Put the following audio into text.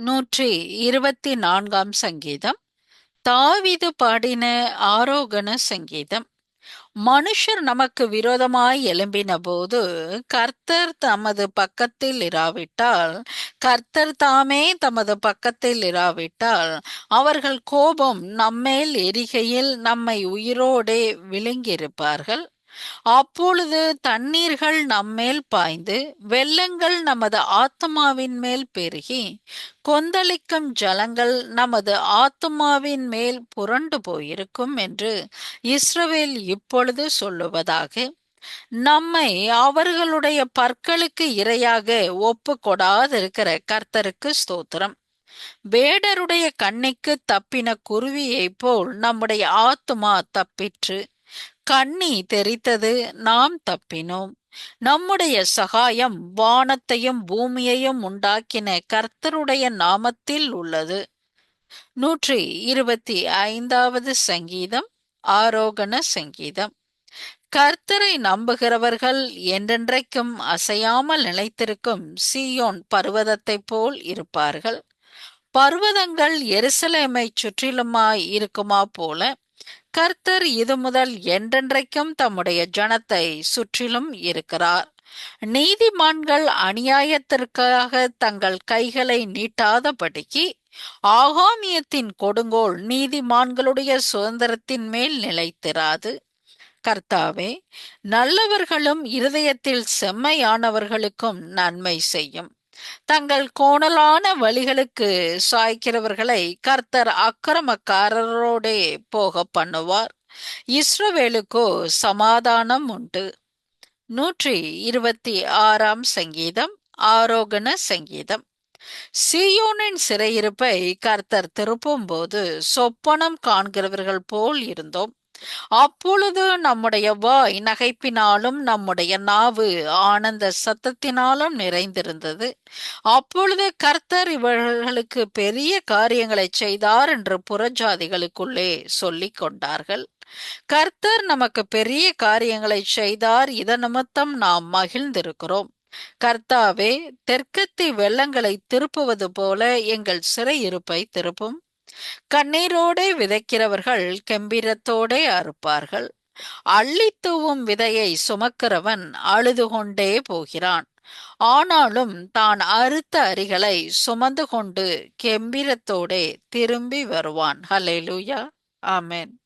124 சங்கீதம். தாவீது பாடின ஆரோகண சங்கீதம். மனுஷர் நமக்கு விரோதமாய் எழும்பின போது கர்த்தர் தமது பக்கத்தில் இராவிட்டால், கர்த்தர் தாமே தமது பக்கத்தில் இராவிட்டால், அவர்கள் கோபம் நம்மேல் எரிகையில் நம்மை உயிரோடே விழுங்கியிருப்பார்கள். அப்பொழுது தண்ணீர்கள் நம்மேல் பாய்ந்து வெள்ளங்கள் நமது ஆத்துமாவின் மேல் பெருகி கொந்தளிக்கும் ஜலங்கள் நமது ஆத்துமாவின் மேல் புரண்டு போயிருக்கும் என்று இஸ்ரவேல் இப்பொழுது சொல்லுவதாக. நம்மை அவர்களுடைய பற்களுக்கு இரையாக ஒப்பு கொடாதிருக்கிற கர்த்தருக்கு ஸ்தோத்திரம். வேடருடைய கண்ணிக்கு தப்பின குருவியைப் போல் நம்முடைய ஆத்துமா தப்பிற்று. கண்ணி தெரித்தது, நாம் தப்பினோம். நம்முடைய சகாயம் வானத்தையும் பூமியையும் உண்டாக்கின கர்த்தருடைய நாமத்தில் உள்ளது. 125 சங்கீதம். ஆரோகண சங்கீதம். கர்த்தரை நம்புகிறவர்கள் என்றென்றைக்கும் அசையாமல் நிலைத்திருக்கும் சீயோன் பர்வதத்தைப் போல் இருப்பார்கள். பர்வதங்கள் எருசலேமை சுற்றிலுமாய் இருக்குமா போல கர்த்தர் இது முதல் என்றென்றைக்கும் தம்முடைய ஜனத்தை சுற்றிலும் இருக்கிறார். நீதிமான்கள் அநியாயத்திற்காக தங்கள் கைகளை நீட்டாதபடிக்கு ஆகாமியத்தின் கொடுங்கோல் நீதிமான்களுடைய சுதந்திரத்தின் மேல் நிலைத்திராது. கர்த்தாவே, நல்லவர்களும் இருதயத்தில் செம்மையானவர்களுக்கும் நன்மை செய்யும். தங்கள் கோணலான வழிகளுக்கு சாய்க்கிறவர்களை கர்த்தர் அக்கிரமக்காரரோடே போக பண்ணுவார். இஸ்ரவேலுக்கோ சமாதானம் உண்டு. 126 சங்கீதம். ஆரோகண சங்கீதம். சீயோனின் சிறையிருப்பை கர்த்தர் திருப்பும் போது சொப்பனம் காண்கிறவர்கள் போல் இருந்தோம். அப்பொழுது நம்முடைய வாய் நகைப்பினாலும் நம்முடைய நாவு ஆனந்த சத்தத்தினாலும் நிறைந்திருந்தது. அப்பொழுது கர்த்தர் இவர்களுக்கு பெரிய காரியங்களை செய்தார் என்று புறஜாதிகளுக்குள்ளே சொல்லிக் கொண்டார்கள். கர்த்தர் நமக்கு பெரிய காரியங்களை செய்தார், இதன் நிமித்தம் நாம் மகிழ்ந்திருக்கிறோம். கர்த்தாவே, தெற்கத்தி வெள்ளங்களை திருப்புவது போல எங்கள் சிறையிருப்பை திருப்பும். கண்ணீரோடே விதைக்கிறவர்கள் கெம்பீரத்தோடே அறுப்பார்கள். அள்ளித்தூவும் விதையை சுமக்கிறவன் அழுது கொண்டே போகிறான். ஆனாலும் தான் அறுத்த அரிகளை சுமந்து கொண்டு கெம்பீரத்தோடே திரும்பி வருவான். ஹல்லேலூயா. ஆமென்.